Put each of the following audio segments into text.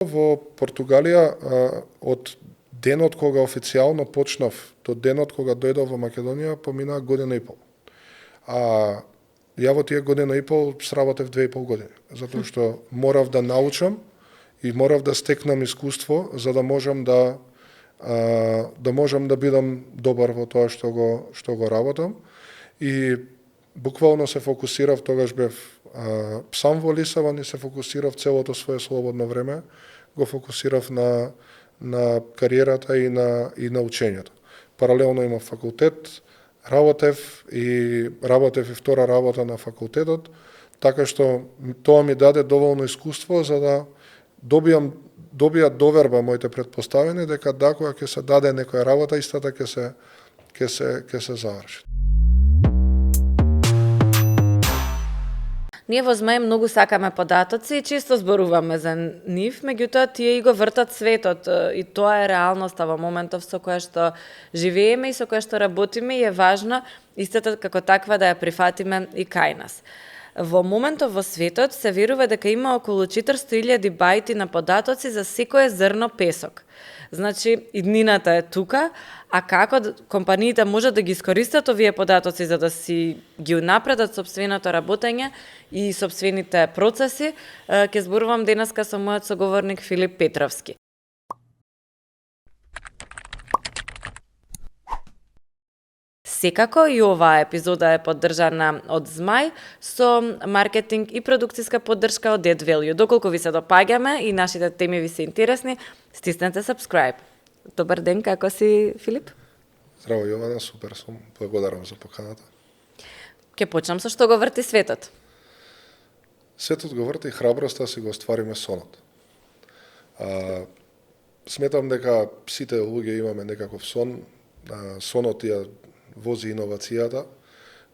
Во Португалија од денот кога официјално почнав до денот кога дојдов во Македонија поминаа година и пол. А ја во тие година и пол сработев 2,5 години, затоа што морав да научам и морав да стекнам искуство за да можам да бидам добар во тоа што го работам. И буквално се фокусирав, тогаш бев сам во Лисабон и се фокусирав целото свое слободно време, го фокусирав на кариерата и на учењето. Паралелно имав факултет, работев и втора работа на факултетот, така што тоа ми даде доволно искуство за да добија доверба моите претпоставени дека да, кога ќе се даде некоја работа, истата ќе се заврши. Ние во Змај многу сакаме податоци и често зборуваме за нив, меѓутоа тие и го вртат светот и тоа е реалноста во моментов со која што живееме и со која што работиме и е важно истата како таква да ја прифатиме и кај нас. Во моментов во светот се верува дека има околу 400.000 бајти на податоци за секое зрно песок. Значи, иднината е тука, а како компаниите можат да ги искористат овие податоци за да си ги унапредат сопственото работење и сопствените процеси, ќе зборувам денеска со мојот соговорник Филип Петровски. Секако и оваа епизода е поддржана од Змај со маркетинг и продукцијска поддршка од Add Value. Доколку ви се допаѓаме и нашите теми ви се интересни, стиснете subscribe. Добар ден, како си, Филип? Здраво, Јована, супер сум. Благодарам за поканата. Ќе почнам со што го врти светот. Светот го врти храброста си го оствариме сонот. Сметам дека сите луѓе имаме некаков сон, сонот ја вози иновацијата,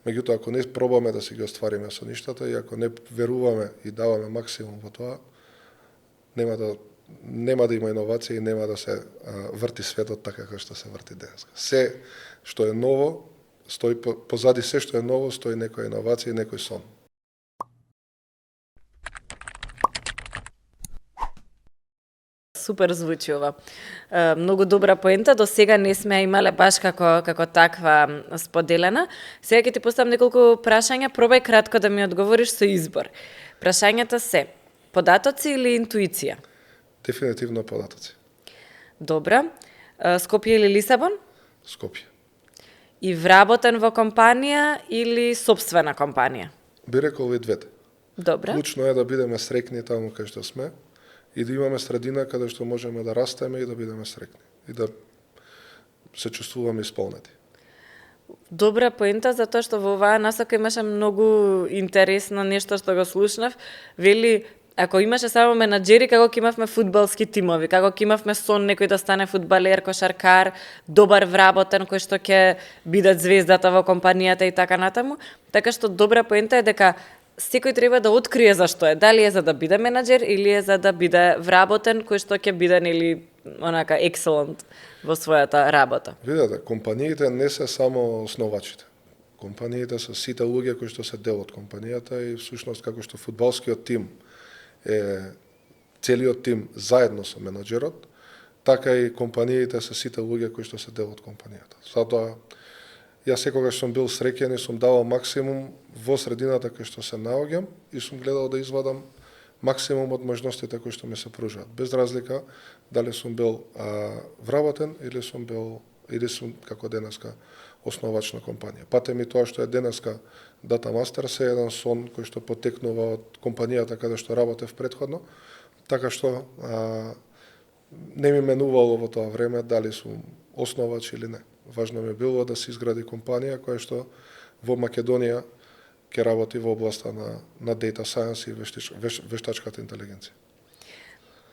меѓутоа ако не пробаме да си ги оствариме соништата и ако не веруваме и даваме максимум во тоа, нема да има иновација и нема да се врти светот така како што се врти денес. Се што е ново, стои позади се што е ново, стои некоја иновација и некој сон. Супер звучи ова. Многу добра поента, до сега не сме имале баш како таква споделена. Сега ќе ти поставам неколку прашања, пробај кратко да ми одговориш со избор. Прашањата се: податоци или интуиција? Дефинитивно податоци. Добра. Скопје или Лисабон? Скопје. И вработен во компанија или сопствена компанија? Би рекол и двете. Добра. Клучно е да бидеме среќни таму кај што сме и да имаме средина каде што можеме да растеме и да бидеме среќни и да се чувствуваме исполнети. Добра поента, затоа што во оваа насока имаше многу интересно нешто што го слушнав. Вели, ако имаше само менаџери, како ќе имавме фудбалски тимови, како ќе имавме сон некој да стане фудбалер, кошаркар, добар вработен кој што ќе биде звездата во компанијата и така натаму. Така што добра поента е дека секој треба да открие зашто е. Дали е за да биде менаџер или е за да биде вработен кој што ќе биде нели онака excellent во својата работа. Видете, компаниите не се само основачите. Компаниите се сите луѓе кои што се дел од компанијата и всушност како што фудбалскиот тим е целиот тим заедно со менаџерот, така и компаниите се сите луѓе кои што се дел од компанијата. Затоа јас секогаш сум бил среќен и сум давал максимум во средината кај што се наоѓам и сум гледал да извадам максимум од можностите кои што ми се пружаат, без разлика дали сум бил вработен или сум како денеска основач на компанија. Пате ми тоа што е денеска Data Masters е еден сон кој што потекнува од компанијата каде што работев претходно, така што не ми менувало во тоа време дали сум основач или не. Важно ми било да се изгради компанија која што во Македонија ќе работи во областа на data science и вештачката интелигенција.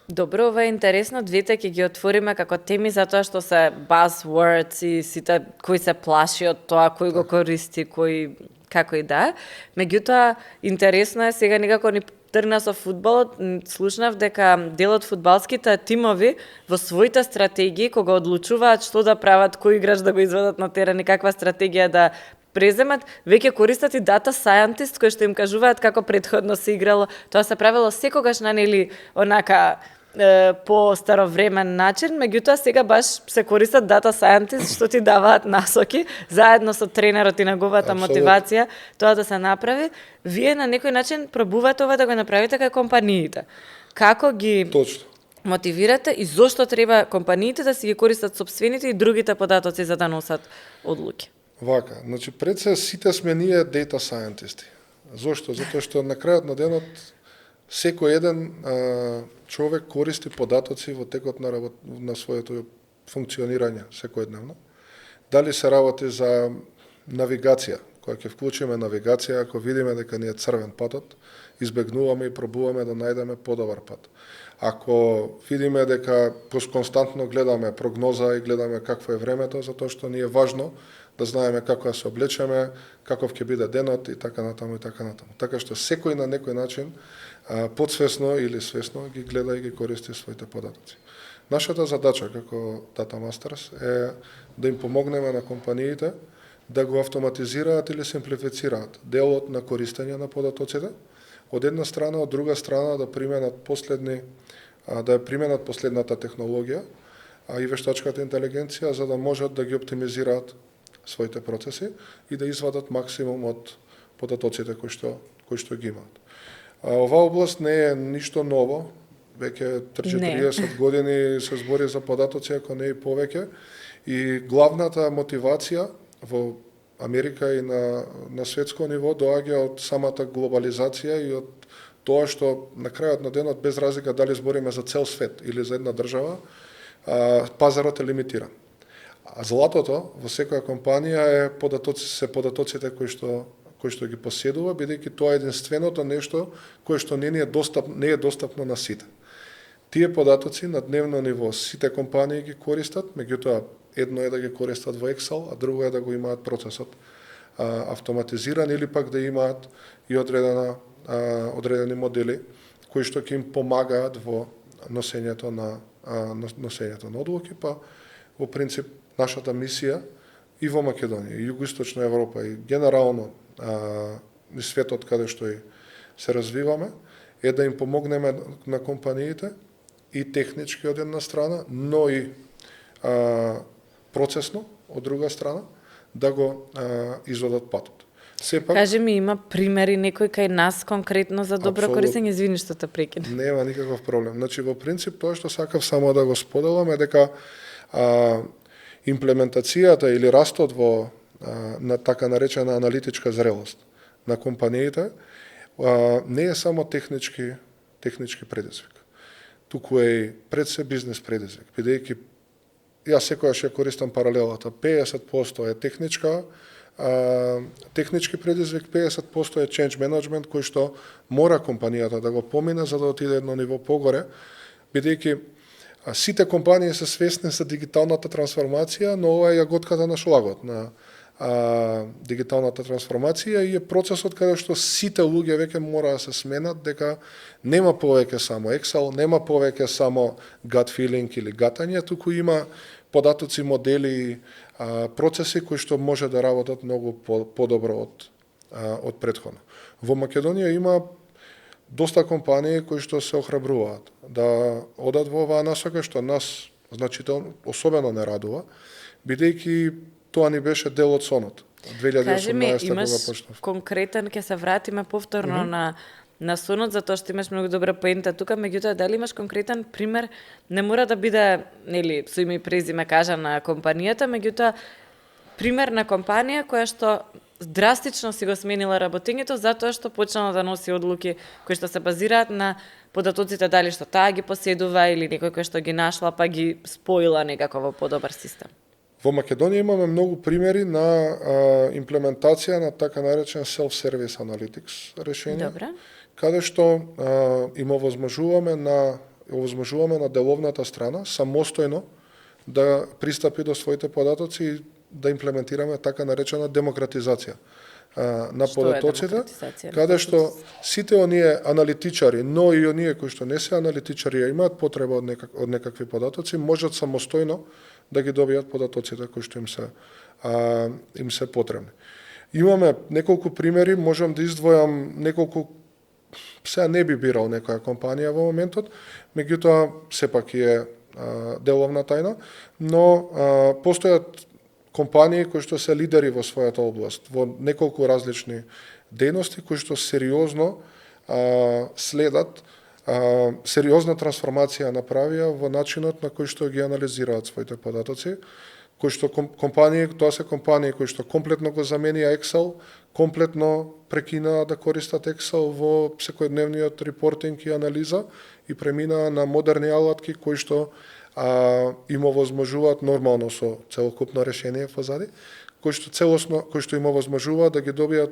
Добро, ова е интересно, двете ќе ги отвориме како теми затоа што се buzzwords и сите кои се плаши од тоа, кој го користи, кој како и да. Меѓутоа, интересно е, сега некако ни тргна со фудбалот, слушнав дека дел од фудбалските тимови во своите стратегии, кога одлучуваат што да прават, кој играч да го изведат на терен и каква стратегија да преземат, веќе користат и data scientist кои што им кажуваат како претходно се играло. Тоа се правело секогаш на нели онака по старовремен начин, меѓутоа сега баш се користат дата scientists што ти даваат насоки заедно со тренерот и неговата Апсолутно. мотивација тоа да се направи. Вие на некој начин пробувате ова да го направите кај компаниите. Како ги Точно. мотивирате и зошто треба компаниите да си ги користат сопствените и другите податоци за да носат одлуки? Вака, значи пред се сите сме ние data scientisti. Зошто? Затоа што на крајот на денот секој еден човек користи податоци во текот на своето функционирање секојдневно. Дали се работи за навигација, кога ќе вклучиме навигација, ако видиме дека ни е црвен патот, избегнуваме и пробуваме да најдеме подобар пат. Ако видиме дека константно гледаме прогноза и гледаме какво е времето, затоа што ни е важно да знаеме како да се облечеме, каков ќе биде денот и така натаму и така натаму. Така што секој на некој начин подсвесно или свесно ги гледа и ги користи своите податоци. Нашата задача како Data Masters е да им помогнеме на компаниите да го автоматизираат или симплифицираат делот на користење на податоците, од една страна, од друга страна да применат последната технологија и вештачката интелигенција за да можат да ги оптимизираат своите процеси и да извадат максимум од податоците кои што ги имаат. Оваа област не е ништо ново, веќе 30 години се збори за податоци, ако не и повеќе, и главната мотивација во Америка и на светско ниво доаѓа од самата глобализација и од тоа што на крајот на денот, без разлика дали збориме за цел свет или за една држава, пазарот е лимитиран. А златото во секоја компанија е податоците кои што ги поседува, бидејќи тоа е единственото нешто кое што не е достапно на сите. Тие податоци на дневно ниво сите компании ги користат, меѓутоа едно е да ги користат во Excel, а друго е да го имаат процесот автоматизиран или пак да имаат и одредени модели кои што ќе им помагаат во носењето на одлуки, па во принцип нашата мисија и во Македонија, и Југоисточна Европа и генерално и светот каде што и се развиваме е да им помогнеме на компаниите и технички од една страна, но и процесно од друга страна да го изведат патот. Сепак, Кажи ми, има примери некој кај нас конкретно за добро Апсолутно. користење? Извини што те прекинав. Нема никаков проблем. Значи, во принцип, тоа што сакав само да го споделам е дека имплементацијата или растот на така наречена аналитичка зрелост на компаниите не е само технички предизвик. Туку е и пред се бизнес предизвик, бидејќи јас секогаш ја користам паралелата. 50% е технички предизвик, 50% е change management кој што мора компанијата да го помине за да отиде едно ниво погоре, бидејќи сите компании се свесни за дигиталната трансформација, но ова е јаготката на шлагот на дигиталната трансформација и е процесот каде што сите луѓе веќе мора да се сменат дека нема повеќе само Excel, нема повеќе само gut feeling или гатање, туку има податоци, модели, процеси кои што може да работат многу подобро од претходно. Во Македонија има доста компании кои што се охрабруваат да одат во оваа насока, што нас значително особено не радува, бидејќи тоа ни беше дел од сонот. 2018 кога почнав. Конкретен, ќе се вратиме повторно на сонот, затоа што имаш многу добра поента тука, меѓутоа дали имаш конкретен пример, не мора да биде, нели, со име и презиме кажа на компанијата, меѓутоа пример на компанија која што драстично си го сменила работењето затоа што почнала да носи одлуки кои што се базираат на податоците дали што таа ги поседува или некој кој што ги нашла па ги споила некако во подобар систем. Во Македонија имаме многу примери на имплементација на така наречен self-service analytics решение, Добре. каде што им овозможуваме на деловната страна самостојно да пристапи до своите податоци и да имплементираме така наречена демократизација на податоците, каде што сите оние аналитичари, но и оние кои што не се аналитичари, а имаат потреба од некакви податоци, можат самостојно да ги добијат податоците кои што им се потребни. Имаме неколку примери, можам да издвојам неколку сега не би бирал некоја компанија во моментот, меѓутоа сепак е деловна тајна, но постојат компании кои што се лидери во својата област, во неколку различни дејности кои што сериозно следат, сериозна трансформација направија во начинот на кој што ги анализираат своите податоци, кои што компании, тоа се компании кои што комплетно го заменија Excel, комплетно прекинаа да користат Excel во секојдневниот репортинг и анализа и преминаа на модерни алатки кои што им овозможуваат нормално со целокупно решение позади, кои што им овозможуваат да ги добијат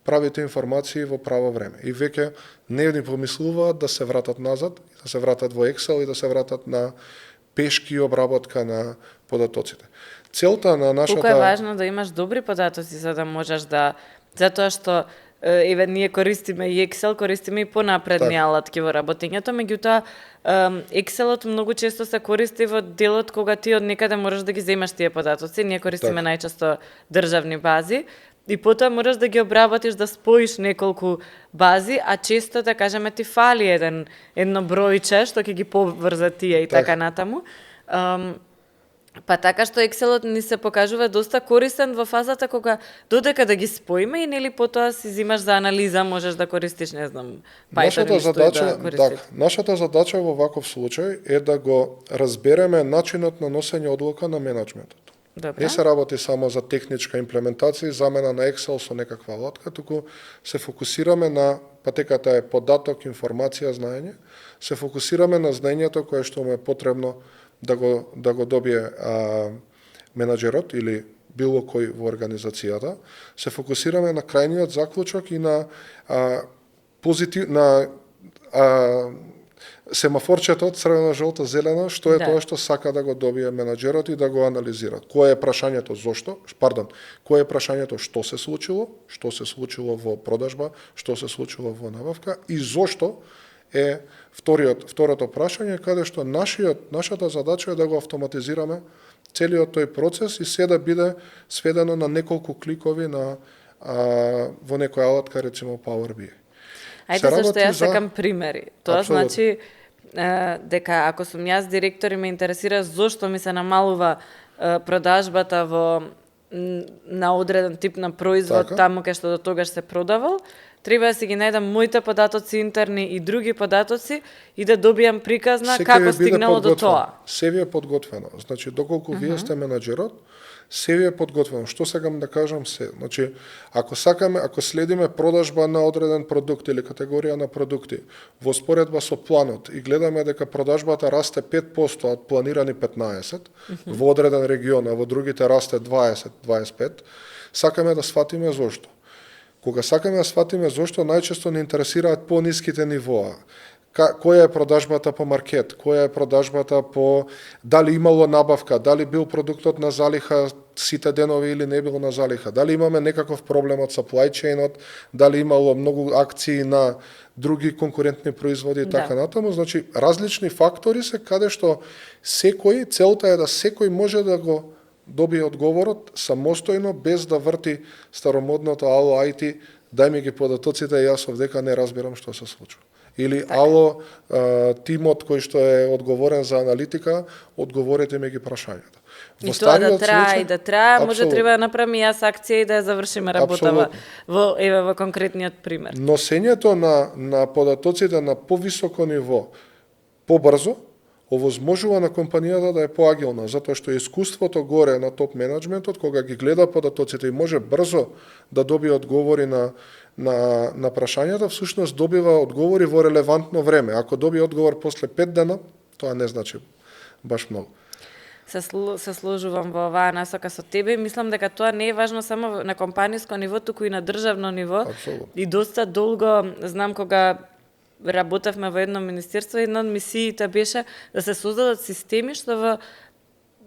правите информации во право време. И веќе не ни помислуваат да се вратат назад, да се вратат во Excel и да се вратат на пешки обработка на податоците. Целта на нашата... Колку е важно да имаш добри податоци за да можеш да... Затоа што еве ние користиме и Excel, користиме и понапредни алатки во работењето, меѓутоа Excelот многу често се користи во делот кога ти од некаде можеш да ги земаш тие податоци. Ние користиме најчесто државни бази и потоа можеш да ги обработиш, да споиш неколку бази, а често, да кажеме, ти фали едно бројче што ќе ги поврза тие и така натаму. Па така што Excelот ни се покажува доста користен во фазата кога додека да ги споиме и нели потоа си зимаш за анализа, можеш да користиш, не знам, Python или што да користиш. Нашата задача во ваков случај е да го разбереме начинот на носење одлука на менаџментот. Добра. Не се работи само за техничка имплементација и замена на Excel со некаква алатка, туку се фокусираме на патеката е податок, информација, знаење, се фокусираме на знаењето кое што му е потребно да го добие менаџерот или било кој во организацијата, се фокусираме на крајниот заклучок и на семафорчето црвено, жолто, зелено, што е тоа што сака да го добие менаџерот и да го анализира. Кое е прашањето зошто? Кое е прашањето што се случило во продажба, што се случило во набавка и зошто е второто прашање, каде што нашата задача е да го автоматизираме целиот тој процес и се да биде сведено на неколку кликови во некоја алатка, рецимо Power BI. Ајде зашто јас сакам примери. Тоа значи дека ако сум јас директор и ме интересира зошто ми се намалува продажбата на одреден тип на производ таму кај што до тогаш се продавал, треба да си ги најдам моите податоци интерни и други податоци и да добијам приказна како стигнало до тоа. Се ви е подготвено. Значи, доколку вие сте менаџерот, се ви е подготвено. Што сакам да кажам се? Значи, ако следиме продажба на одреден продукт или категорија на продукти во споредба со планот и гледаме дека продажбата расте 5% од планирани 15 во одреден регион, а во другите расте 20-25, сакаме да сватиме зошто. Кога сакаме да сватиме зошто, најчесто не интересираат пониските нивоа. Која е продажбата по маркет, која е продажбата по дали имало набавка, дали бил продуктот на залиха сите денови или не бил на залиха, дали имаме некаков проблем од supply chain-от, дали имало многу акции на други конкурентни производи и така натаму. Значи, различни фактори се каде што целта е да секој може да го добие одговорот самостојно, без да врти старомодното ало IT, дај ми ги податоците, јас овдека не разбирам што се случува. Или ало тимот кој што е одговорен за аналитика, одговорете ми ги прашањата. И тоа да трае, може треба да направиме јас акција и да ја завршиме работава во конкретниот пример. Носењето на податоците на повисоко ниво, побрзо, овозможува на компанијата да е поагилна, затоа што искуството горе на топ менеджментот, кога ги гледа податоците и може брзо да добие одговори на прашањата, всушност добива одговори во релевантно време. Ако добие одговор после 5 дена, тоа не значи баш многу. Се сложувам во оваа насока со тебе и мислам дека тоа не е важно само на компанијско ниво, туку и на државно ниво. Апсолутно. И доста долго, знам кога работевме во едно министерство, една од мисиите беше да се создадат системи што во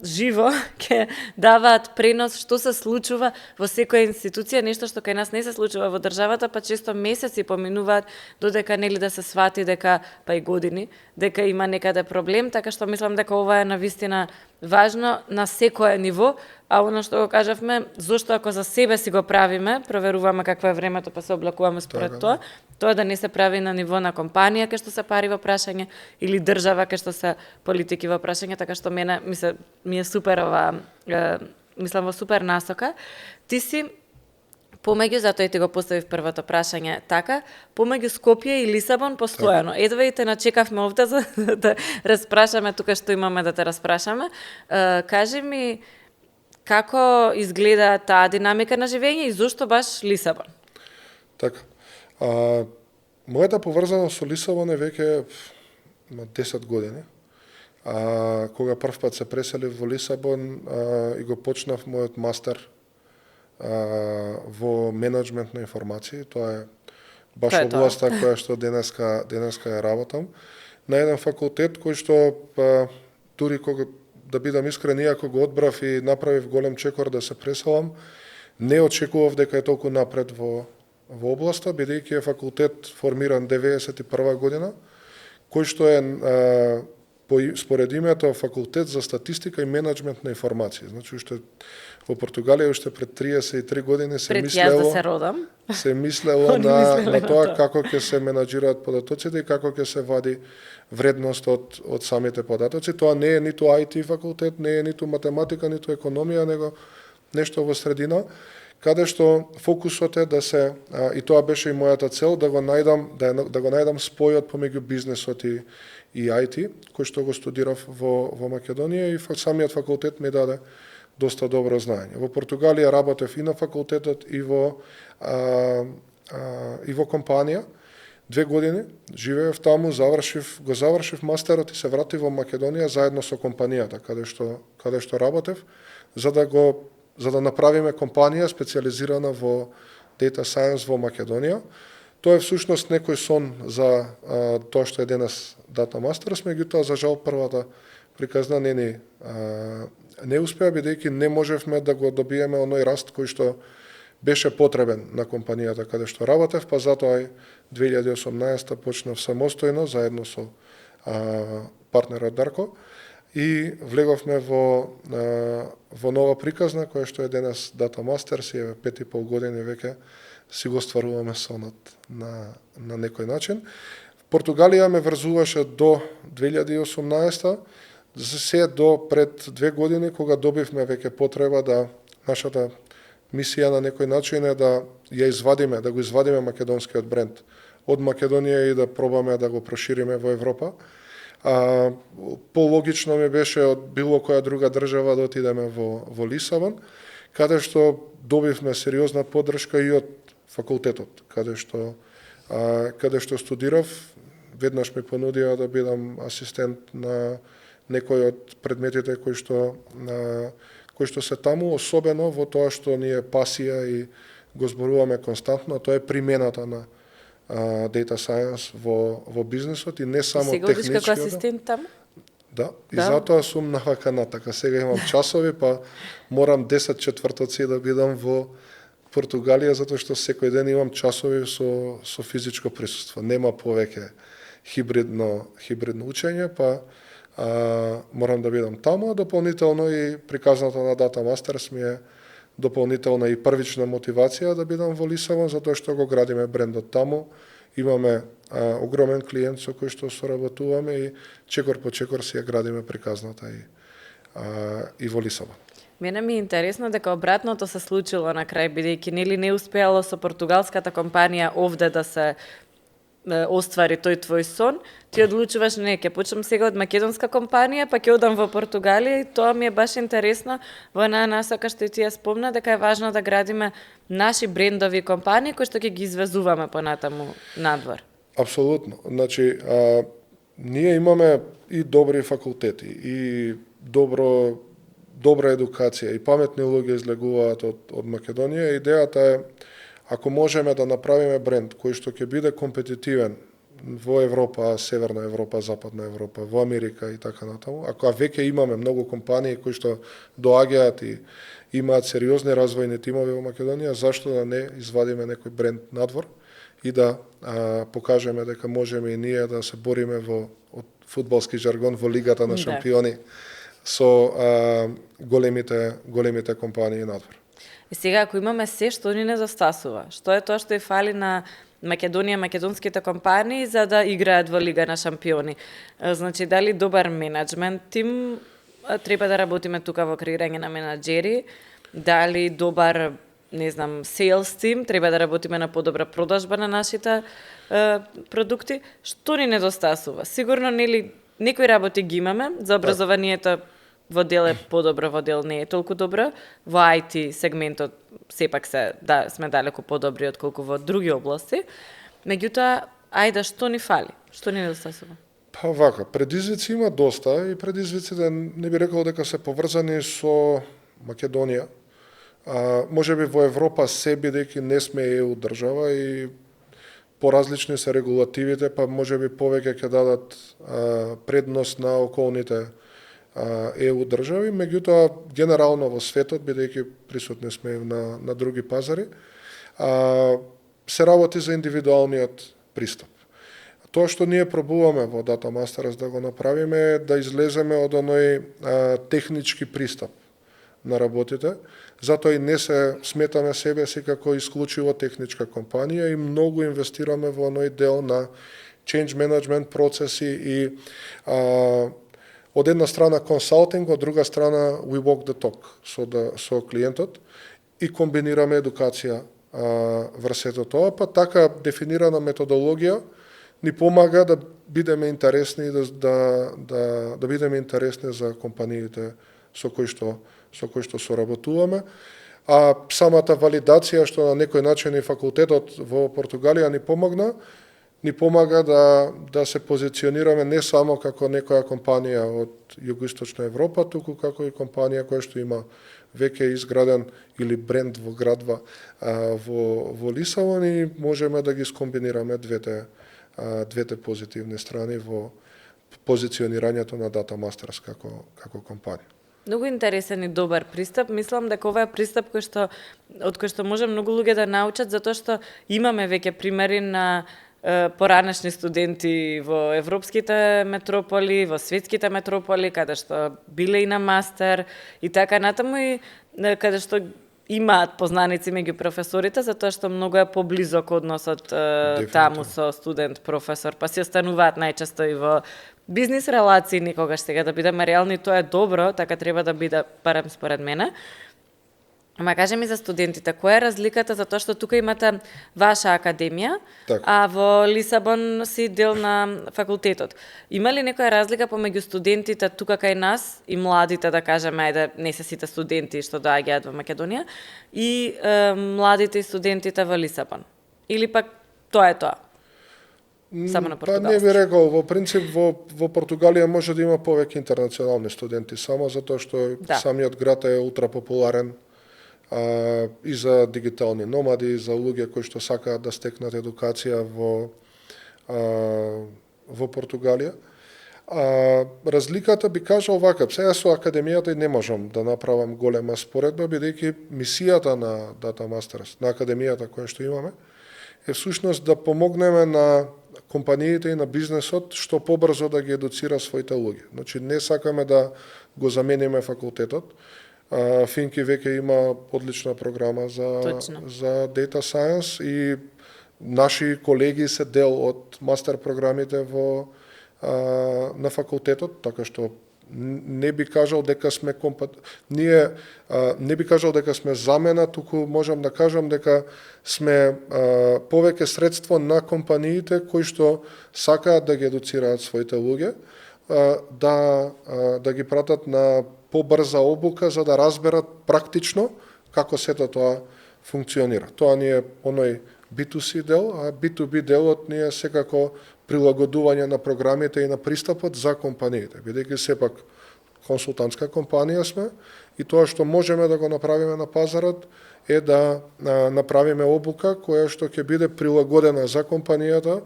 живо ќе даваат пренос што се случува во секоја институција, нешто што кај нас не се случува во државата, па често месеци поминуваат додека нели да се свати дека па и години дека има некаде проблем, така што мислам дека ова е навистина важно на секое ниво, а оно што го кажавме, зошто ако за себе си го правиме, проверуваме какво е времето па се облакуваме според Така, тоа да не се прави на ниво на компанија кај што се пари во прашање или држава кај што се политики во прашање, така што ми е супер ова, мислам во супер насока. Ти си помеѓу, затоа и ти го поставив првото прашање така, помеѓу Скопје и Лисабон постојано. Едва и те начекавме овде за да распрашаме тука што имаме да те распрашаме. Кажи ми, како изгледа таа динамика на живење и зошто баш Лисабон? Така. Мојата поврзаност со Лисабон е веќе на 10 години. Кога прв пат се преселив во Лисабон и го почнав мојот мастер во менеджмент на информации, тоа е баш областа која што денеска ја работам, на еден факултет кој што дури кога да бидам искрен, иако го одбрав и направив голем чекор да се преселам, не очекував дека е толку напред во областа, бидејќи е факултет формиран 91 година, кој што е според името факултет за статистика и менеджмент на информации. Значи уште во Португалија уште пред 33 години се мислело на тоа како ќе се менаџираат податоците и како ќе се вади вредност од самите податоци. Тоа не е ниту IT факултет, не е ниту математика, ниту економија, него нешто во средина, каде што фокусот е да се, и тоа беше и мојата цел, да го најдам спојот помеѓу бизнесот и IT, кој што го студирав во Македонија, и самиот факултет ми даде доста добро знаење. Во Португалија работев и на факултетот и во компанија. 2 години живеев таму, го завршив мастерот и се вратив во Македонија заедно со компанијата каде што работев, за да направиме компанија специализирана во Data Science во Македонија. Тоа е всушност некој сон за тоа што е денес Data Masters, меѓутоа за жал првата приказна не успеа, бидејќи не можевме да го добиеме оној раст кој што беше потребен на компанијата каде што работев, па затоа и 2018 почнав самостојно заедно со партнерот Дарко и влеговме во нова приказна која што е денес Data Masters и е 5,5 години веќе си го стваруваме сонот на некој начин. Португалија ме врзуваше до 2018, се до пред 2 години кога добивме веќе потреба да нашата мисија на некој начин е да го извадиме македонскиот бренд од Македонија и да пробаме да го прошириме во Европа. Пологично ми беше од било која друга држава да отидеме во Лисабон, каде што добивме сериозна поддршка и од факултетот, каде што студирав. Веднаш ми понудија да бидам асистент на некој од предметите кои што се таму, особено во тоа што ни е пасија и го зборуваме константно, тоа е примената на Data Science во бизнесот и не само технички. Сега како асистент таму? Да, и затоа сум навакана, така сега имам часови, па морам 10 четвртоци да бидам во Португалија, затоа што секој ден имам часови со физичко присуство. Нема повеќе хибридно учење, па морам да бидам таму, а дополнително и приказната на Data Masters ми е дополнителна и првична мотивација да бидам во Лисабон, затоа што го градиме брендот таму. Имаме огромен клиент со кој што соработуваме и чекор по чекор си ја градиме приказната и во Лисабон. Мене ми е интересно дека обратното се случило на крај, бидејќи не успеало со португалската компанија овде да се оствари тој твој сон, ти одлучуваш ќе почнам сега од македонска компанија, па ќе одам во Португалија и тоа ми е баш интересно во една насока што и ти ја спомна дека е важно да градиме наши брендови и компании кои што ќе ги извезуваме понатаму надвор. Апсолутно. Значи, ние имаме и добри факултети и добра едукација и паметни луѓе излегуваат од Македонија. Идејата е ако можеме да направиме бренд кој што ќе биде компетитивен во Европа, Северна Европа, Западна Европа, во Америка и така натаму, ако веќе имаме многу компании кои што доаѓаат и имаат сериозни развојни тимови во Македонија, зашто да не извадиме некој бренд надвор и да покажеме дека можеме и ние да се бориме од фудбалски жаргон во Лигата на шампиони со големите компании надвор. И сега, ако имаме се, што ни недостасува? Што е тоа што и фали на Македонија, македонските компании за да играат во Лига на шампиони? Значи, дали добар менеджмент тим треба да работиме тука во креирање на менаџери, дали добар, не знам, sales тим, треба да работиме на подобра продажба на нашите продукти. Што ни недостасува? Сигурно нели некои работи ги имаме, за образованието во дел е подобро, во дел не е толку добро. Во IT сегментот сепак сме далеку подобри отколку во други области. Меѓутоа, ајде, што ни фали? Што ни недостасува? Па вака, предизвици има доста и предизвиците не би рекол дека се поврзани со Македонија. Може би во Европа се бидејќи не сме ЕУ држава и поразлични се регулативите, па може би повеќе ќе дадат предност на околните ЕУ држави, меѓутоа генерално во светот, бидејќи присутни сме на други пазари, се работи за индивидуалниот пристап. Тоа што ние пробуваме во Data Masters да го направиме е да излеземе од оној технички пристап на работите, затоа и не се сметаме себе си како исклучиво техничка компанија и многу инвестираме во оној дел на change management процеси и од една страна консалтинг, од друга страна we walk the talk со клиентот и комбинираме едукација врз сето тоа, па така дефинирана методологија ни помага да бидеме интересни и да бидеме интересни за компаниите со кои што соработуваме. А самата валидација што на некој начин и факултетот во Португалија ни помага да се позиционираме не само како некоја компанија од југоисточна Европа, туку како и компанија која што има веќе изграден или бренд во градва во Лисабон и можеме да ги скомбинираме двете позитивни страни во позиционирањето на Data Masters како компанија. Многу интересен и добар пристап. Мислам дека ова е пристап од кој што може многу луѓе да научат, затоа што имаме веќе примери на поранешни студенти во европските метрополи, во светските метрополи, каде што биле и на мастер и така натаму и каде што имаат познаници меѓу професорите, затоа што многу е поблизок односот таму со студент-професор, па се остануваат најчесто и во бизнис релации никогаш. Сега да бидеме реални, тоа е добро, така треба да биде, барем според мене. Ама кажи ми за студентите, која е разликата, затоа што тука имате ваша академија, так, а во Лисабон си дел на факултетот. Има ли некоја разлика помеѓу студентите тука кај нас и младите, да кажеме, ајде, не се сите студенти што доаѓаат во Македонија, и младите и студентите во Лисабон? Или пак тоа е тоа? Само на португалски. Па не би рекол, во принцип во Португалија може да има повеќе интернационални студенти, само затоа што самиот град е ултрапопуларен и за дигитални номади, и за луѓе кои што сакаат да стекнат едукација во Португалија. Разликата би кажал вака, сега со академијата и не можам да направам голема споредба, бидејќи мисијата на Data Masters, на академијата која што имаме, е всушност да помогнеме на компаниите и на бизнесот што побрзо да ги едуцира своите луѓе. Значи не сакаме да го замениме факултетот. Финки веќе има одлична програма за Data Science и наши колеги се дел од мастер програмите на факултетот, така што не би кажал дека сме не би кажал дека сме замена, туку можам да кажам дека сме повеќе средство на компаниите кои што сакаат да ги едуцираат своите луѓе, да ги пратат на побрза обука за да разберат практично како сето тоа функционира. Тоа ни е оној B2C дел, а B2B делот ни е секако прилагодување на програмите и на пристапот за компаниите. Бидејќи сепак консултантска компанија сме и тоа што можеме да го направиме на пазарот е да направиме обука која што ќе биде прилагодена за компанијата,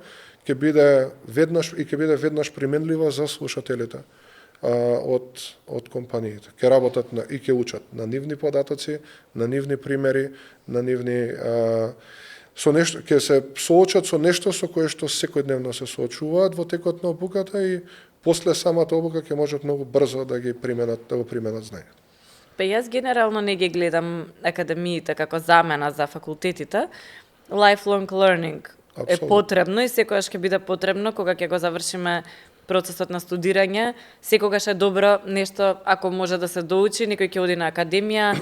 ќе биде веднаш применлива за слушателите од компаниите. Ќе работат и ќе учат на нивни податоци, на нивни примери, на нивни со нешто, ќе се соочат со нешто со кое што секојдневно се соочуваат во текот на обуката и после самата обука ќе можат многу брзо да го применат знаењето. Па јас генерално не ги гледам академиите како замена за факултетите. Lifelong learning е Апсолутно. потребно и секогаш ќе биде потребно кога ќе го завршиме процесот на студирање. Секогаш е добро нешто, ако може да се доучи, некој ќе оди на академија.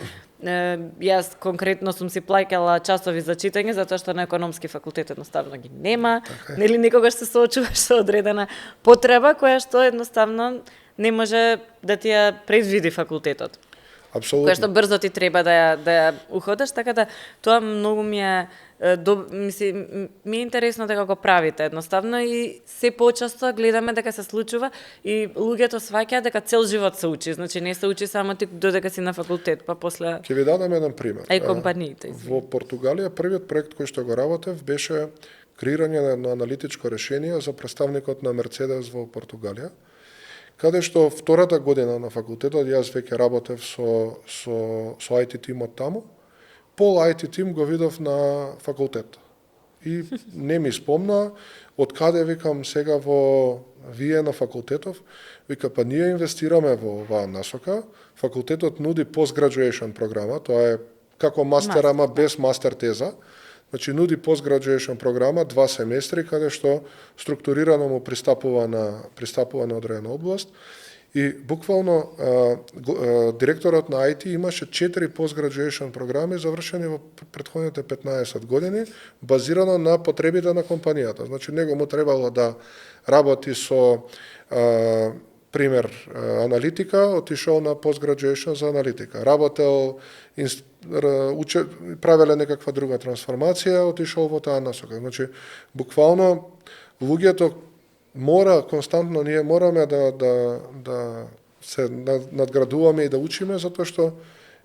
Јас конкретно сум си плаќала часови за читање, затоа што на економски факултет едноставно ги нема. Нели некогаш се соочуваш со одредена потреба која што едноставно не може да ти ја предвиди факултетот. Апсолутно. Која што брзо ти треба да ја уходиш, така да тоа многу ми е ми е интересно дека го правите едноставно и се почесто гледаме дека се случува и луѓето сваќаат дека цел живот се учи, значи не се учи само ти додека си на факултет, па после Ќе ви дадам еден пример. и компаниите. Во Португалија првиот проект кој што го работев беше креирање на аналитичко решение за представникот на Мерцедес во Португалија, каде што втората година на факултетот јас веќе работев со IT тимот таму. Пол IT тим го видов на факултет. И не ми спомна од каде, викам, сега во вие на факултетов, вика, па ние инвестираме во оваа насока, факултетот нуди post-graduation програма, тоа е како мастер, ама без мастер теза. Значи, нуди post-graduation програма, 2 семестри, каде што структурирано му пристапува на одредена област. И буквално директорот на IT имаше 4 post-graduation програми завршени во претходните 15 години, базирано на потребите на компанијата. Значи, него му требало да работи со пример аналитика, отишол на post-graduation за аналитика. Работел, правеле некаква друга трансформација, отишол во таа насока. Значи, буквално луѓето мора константно, ние мораме да се надградуваме и да учиме, затоа што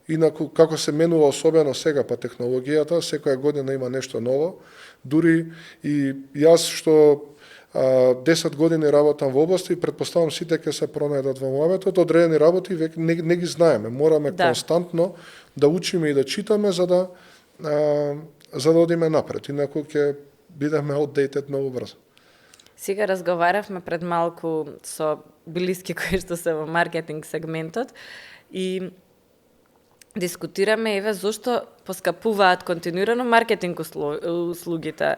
инаку како се менува особено сега па технологијата, секоја година има нешто ново. Дури и јас што 10 години работам во области и претпоставам сите ќе се пронајдат во муабетот, одредени работи веќе не ги знаеме. Мораме константно да учиме и да читаме за да одиме напред. Инаку ќе бидеме outdated многу брзо. Сега разговаравме пред малку со блиски кои што се во маркетинг сегментот и дискутираме еве зошто поскапуваат континуирано маркетинг услугите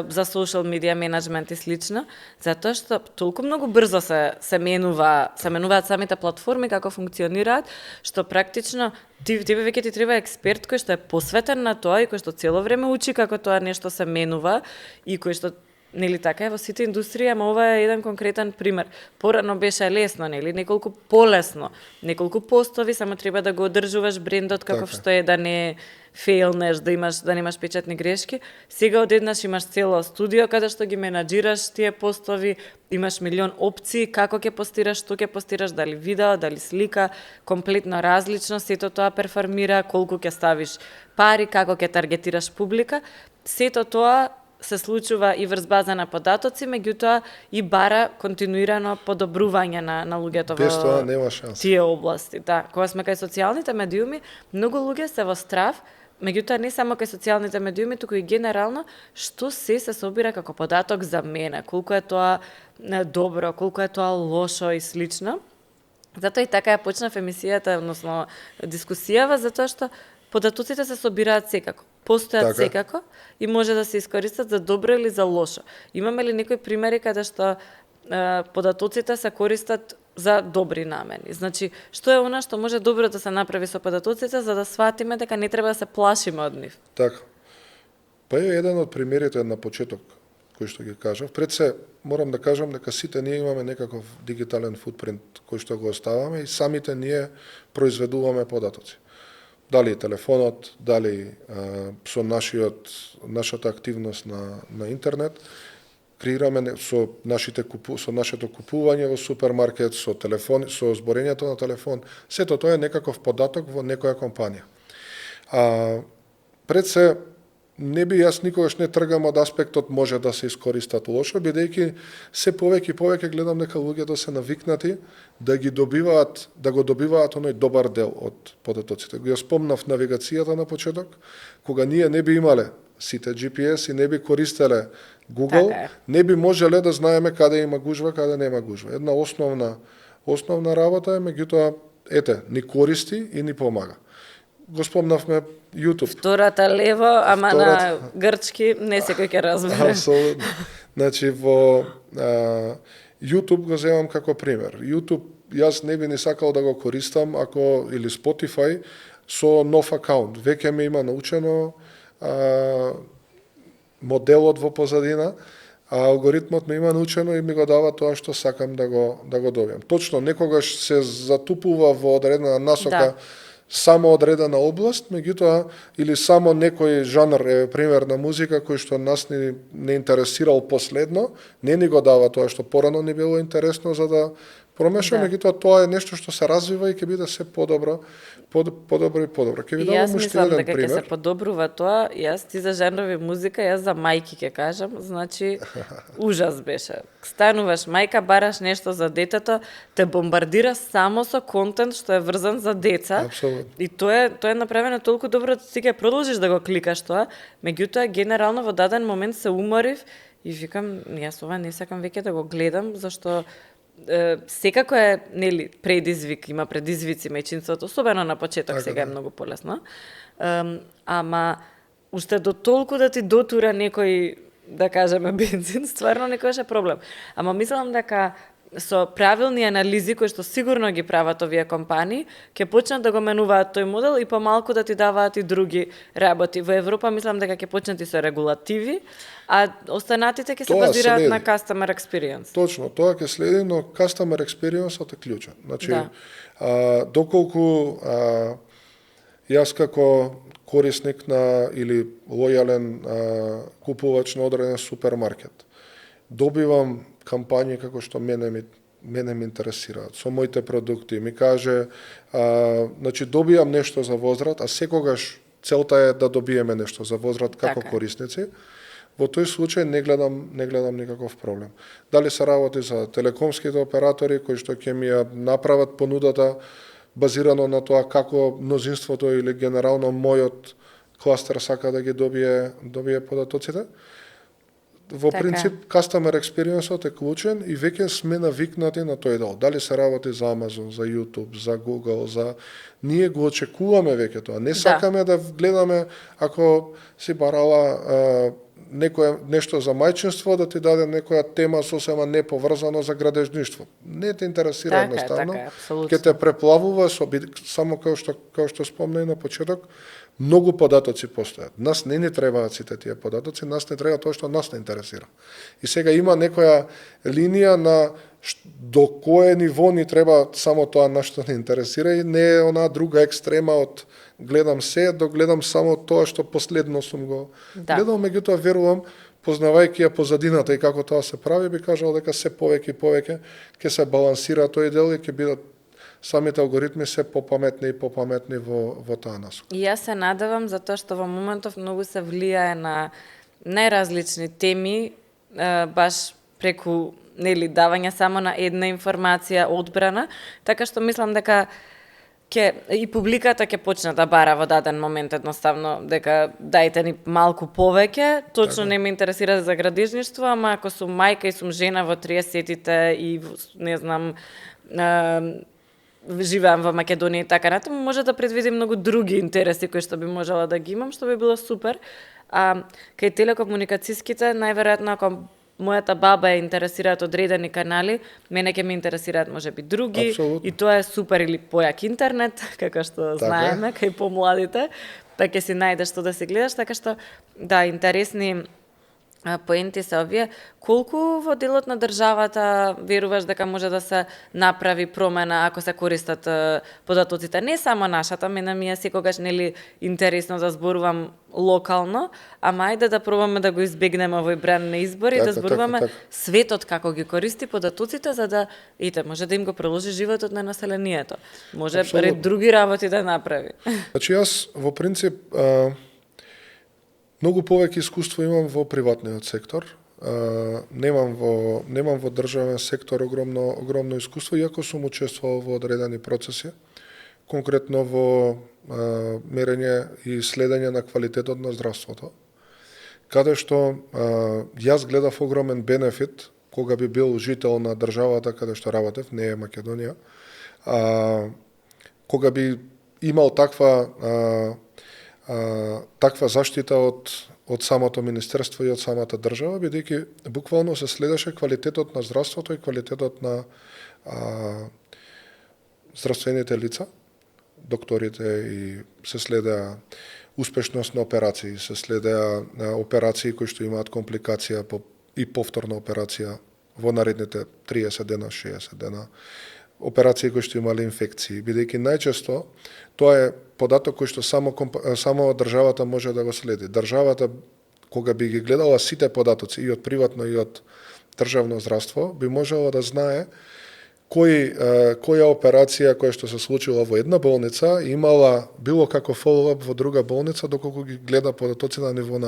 за social media менеджмент и слично, затоа што толку многу брзо се менуваат самите платформи како функционираат, што практично тебе веќе ти треба експерт кој што е посветен на тоа и кој што цело време учи како тоа нешто се менува и кој што нели така е во сите индустрии, ама ова е еден конкретен пример. Порано беше лесно, нели, неколку полесно, неколку постови, само треба да го одржуваш брендот каков што е, да не фейлнеш, да немаш печатни грешки. Сега одеднаш имаш цело студио каде што ги менаџираш тие постови, имаш милион опции како ќе постираш, што ќе постираш, дали видео, дали слика, комплетно различно, сето тоа перформира, колку ќе ставиш пари, како ќе таргетираш публика. Сето тоа се случува и врз база на податоци, меѓутоа и бара континуирано подобрување на луѓето Без тоа нема шанса. Тие области. Да, кога сме кај социјалните медиуми, многу луѓе се во страв, меѓутоа не само кај социјалните медиуми, туку и генерално што се собира како податок за мене, колку е тоа добро, колку е тоа лошо и слично. Затоа и така ја почнав емисијата, односно дискусијава, затоа што податоците се собираат секако, постојат секако и може да се искористат за добро или за лошо. Имаме ли некои примери каде што податоците се користат за добри намени? Значи, што е она што може добро да се направи со податоците за да сватиме дека не треба да се плашиме од нив? Така. Па е еден од примерите на почеток кој што ги кажав. Пред се морам да кажам дека сите ние имаме некаков дигитален футпринт кој што го оставаме и самите ние произведуваме податоци. Дали телефонот, дали со нашата активност на интернет, креираме со нашето купување во супермаркет, со телефон, со зборењето на телефон, сето тоа е некаков податок во некоја компанија. Пред се не би јас никогаш не тргам од аспектот може да се искористат лошо, бидејќи се повеќе и повеќе гледам дека луѓето се навикнати да го добиваат оној добар дел од податоците. Го спомнав навигацијата на почеток, кога ние не би имале сите GPS и не би користеле Google, Така е. не би можеле да знаеме каде има гужва, каде нема гужва. Една основна работа е, меѓутоа, ете, ни користи и ни помага. Го спомнавме YouTube. Втората лево, ама на Втората- грчки не секој ќе разбере. Апсолутно. Значи, во YouTube го земам како пример. YouTube, јас не би ни сакал да го користам ако, или Spotify, со нов акаунт. Веќе ми има научено моделот во позадина, а алгоритмот ми има научено и ми го дава тоа што сакам да го добиам. Точно, некогаш се затупува во одредена насока, само одредена област, меѓутоа, или само некој жанр, е пример на музика кој што нас не интересирал последно, не ни го дава тоа што порано ни било интересно за да промешаме, меѓутоа тоа е нешто што се развива и ќе биде се подобро и подобро. Ќе ви И јас давам уште мислам еден дека ќе се пример. подобрува тоа. Јас ти за жанрови музика, јас за мајки ќе кажам, значи ужас беше. Стануваш мајка, бараш нешто за детето, те бомбардира само со контент што е врзан за деца. Апсолутно. И тоа е направено толку добро да ти ќе продолжиш да го кликаш тоа, меѓутоа генерално во даден момент се уморив и викам, јас ова не сакам веќе да го гледам, зашто секако е, нели, предизвик, има предизвици мајчинството, особено на почеток, Така, сега е да. многу полесно. Ама уште до толку да ти дотура некој, да кажеме, бензин, стварно некојаш е проблем. Ама мислам дека со правилни анализи кои што сигурно ги прават овие компании, ќе почнат да го менуваат тој модел и помалку да ти даваат и други работи. Во Европа мислам дека ќе почнат и со регулативи, а останатите ќе се Тоа базираат следи. на customer experience. Точно, тоа ќе следи, но customer experience-от е клучен. Значи, Да. доколку јас како корисник на или лојален купувач на одреден супермаркет добивам кампањи како што мене ми интересираат со моите продукти, ми каже, значи добијам нешто за возврат, а секогаш целта е да добиеме нешто за возврат како Така е. корисници. Во тој случај не гледам никаков проблем. Дали се работи за телекомските оператори кои што ќе ми ја направат понудата базирано на тоа како мнозинството или генерално мојот кластер сака да ги добие податоците. Во Така е. принцип, customer experience-от е клучен и веќе сме навикнати на тој дел. Дали се работи за Amazon, за YouTube, за Google, ние го очекуваме веќе тоа. Не сакаме да гледаме, ако си барала нешто за мајчинство, да ти даде некоја тема сосема неповрзано за градежништво. Не те интересира Така е, едноставно. така е, апсолутно. Ќе те преплавува само како што спомна и на почеток, многу податоци постојат. Нас не ни требаат сите тие податоци, нас не треба тоа што нас не интересира. И сега има некоја линија на до кое ниво ни треба само тоа на што не интересира и не е онаа друга екстрема од гледам се до гледам само тоа што последно сум го гледал, меѓутоа верувам, познавајќи ја позадината и како тоа се прави, би кажал дека се повеќе и повеќе ќе се балансира тој дел и ќе бидат самите алгоритми се попаметни и попаметни во таа насока. И јас се надевам затоа што во моментов многу се влијае на најразлични теми, баш преку, нели, давање само на една информација одбрана, така што мислам дека и публиката ќе почне да бара во даден момент едноставно дека дајте ни малку повеќе, точно не ме интересира за градежништво, ама ако сум мајка и сум жена во 30-тите и не знам живеам во Македонија и така натаму, може да предвидим многу други интереси кои што би можела да ги имам, што би било супер. Кај телекомуникацијските, најверојатно ако мојата баба е интересираат одредени канали, мене ќе ме интересираат можеби други. Апсолутно. И тоа е супер, или појак интернет, како што знаеме, кај помладите, па ќе си најдеш што да си гледаш, така што да, интересни поенти се овие. Колку во делот на државата веруваш дека може да се направи промена ако се користат податоците? Не само нашата, мене ми е секогаш нели интересно да зборувам локално, ама ајде да пробаме да го избегнеме овој бран на избори и да зборуваме светот како ги користи податоците за да може да им го проложи животот на населението. Може пред други работи да направи. Значи јас во принцип многу повеќе искуство имам во приватниот сектор. Немам во државен сектор огромно искуство, иако сум учествувал во одредени процеси, конкретно во мерење и следење на квалитетот на здравството. каде што јас гледав огромен бенефит кога би бил жител на државата каде што работев, не е Македонија, кога би имал таква заштита од самото министерство и од самата држава, бидејќи буквално се следеше квалитетот на здравството и квалитетот на здравствените лица, докторите, и се следеа успешност на операции, се следеа операции кои што имаат компликација и повторна операција во наредните 30 дена, 60 дена, операции кои што имале инфекции, бидејќи најчесто тоа е податок кој што само државата може да го следи. Државата, кога би ги гледала сите податоци и од приватно и од државно здравство, би можела да знае која операција која што се случила во една болница имала било како фоллоуап во друга болница, доколку ги гледа податоци на ниво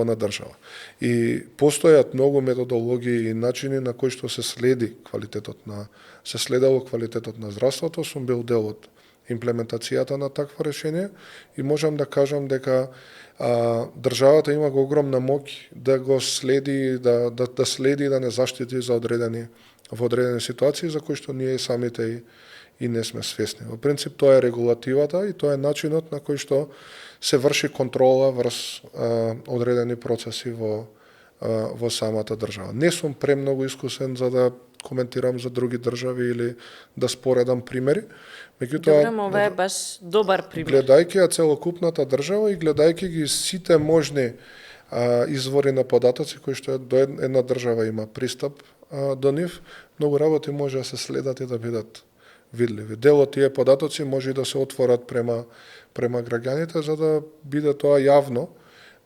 на држава. И постојат многу методологии и начини на кои што се следело квалитетот на здравството. Сум бил дел од имплементацијата на такво решение и можам да кажам дека државата има огромна моќ да го следи, да следи и да не заштити во одредени ситуации за кои што ние самите и не сме свесни. Во принцип тоа е регулативата и тоа е начинот на кој што се врши контрола врз одредени процеси во самата држава. Не сум премногу искусен за да коментирам за други држави или да споредам примери. Меѓутоа, ова е баш добар пример. Гледајќи ја целокупната држава и гледајќи ги сите можни извори на податоци кои што до една држава има пристап до нив, многу работи може да се следат и да бидат видливи. Дел од тие податоци може и да се отворат према граѓаните за да биде тоа јавно.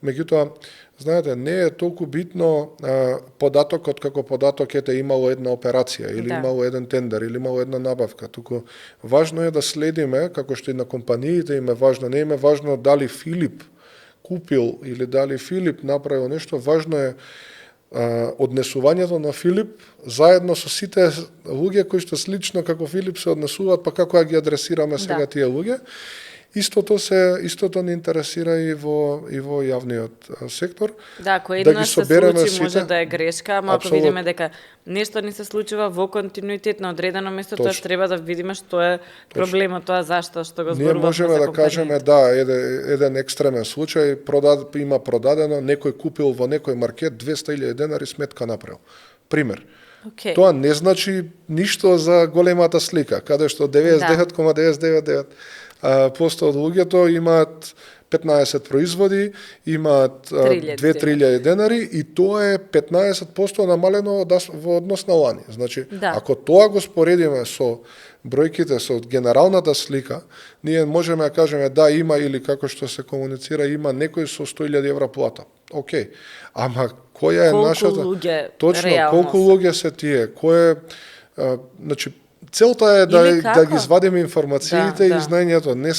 Меѓутоа, знаете, не е толку битно податокот како податок имало една операција или имало еден тендер или имало една набавка, туку важно е да следиме, како што и на компаниите им е важно, не им е важно дали Филип купил или дали Филип направил нешто, важно е однесувањето на Филип заедно со сите луѓе кои што слично како Филип се однесуваат, па како ја ги адресираме сега тие луѓе. Истото не интересира и во јавниот сектор. Да, кој еднаш се случи може да е грешка, ама ако видиме дека нешто не се случува во континуитет на одредено место, тоа треба да видиме што е проблемот, тоа зашто што го зборувавме. Ние можеме да кажеме еден екстремен случај, има продадено, некој купил во некој маркет 200.000 денари, сметка направил. Пример. Тоа не значи ништо за големата слика, каде што 99,999% од луѓето имаат 15 производи, имаат 2-3.000 денари и тоа е 15% намалено во однос на лани. Значи, ако тоа го споредиме со бројките, со генералната слика, ние можеме да кажеме има или како што се комуницира, има некој со 100.000 евра плата. Океј. Ама која е нашата... Точно, колку луѓе се тие? Значи, целта е да ги извадиме информациите и знаењето, не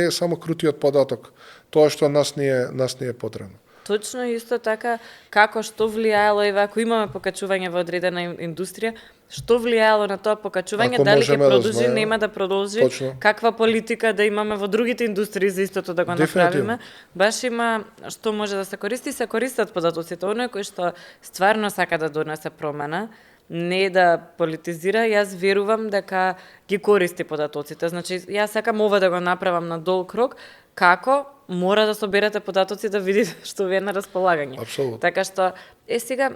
е само крутиот податок, тоа што нас не е потребно. Точно исто така, како што влијаело, ако имаме покачување во одредена индустрија, што влијаело на тоа покачување, дали ќе продолжи, нема да продолжи, каква политика да имаме во другите индустрии за истото да го направиме. Баш има што може да се користат податоците, оној кој што стварно сака да донесе промена, не да политизира, јас верувам дека ги користи податоците. Значи, јас сакам ова да го направам на долг рок, како мора да соберете податоци да видите што ви е на располагање. Апсолутно. Така што, сега,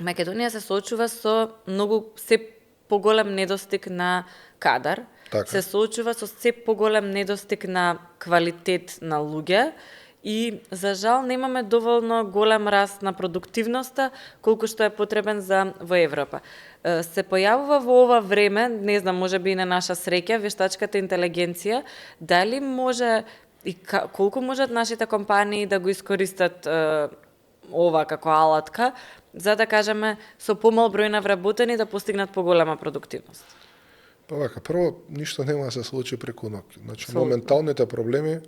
Македонија се соочува со многу се поголем недостиг на кадар, се соочува со се поголем недостиг на квалитет на луѓе, и за жал немаме доволно голем раст на продуктивноста колку што е потребен во Европа. Се појавува во ова време, не знам, можеби и на наша среќа, вештачката интелигенција, дали може и колку можат нашите компании да го искористат ова како алатка, за да кажеме со помал број на вработени да постигнат поголема продуктивност? Па вака, прво, ништо нема да се случи преку ноќ. Значи, моменталните проблеми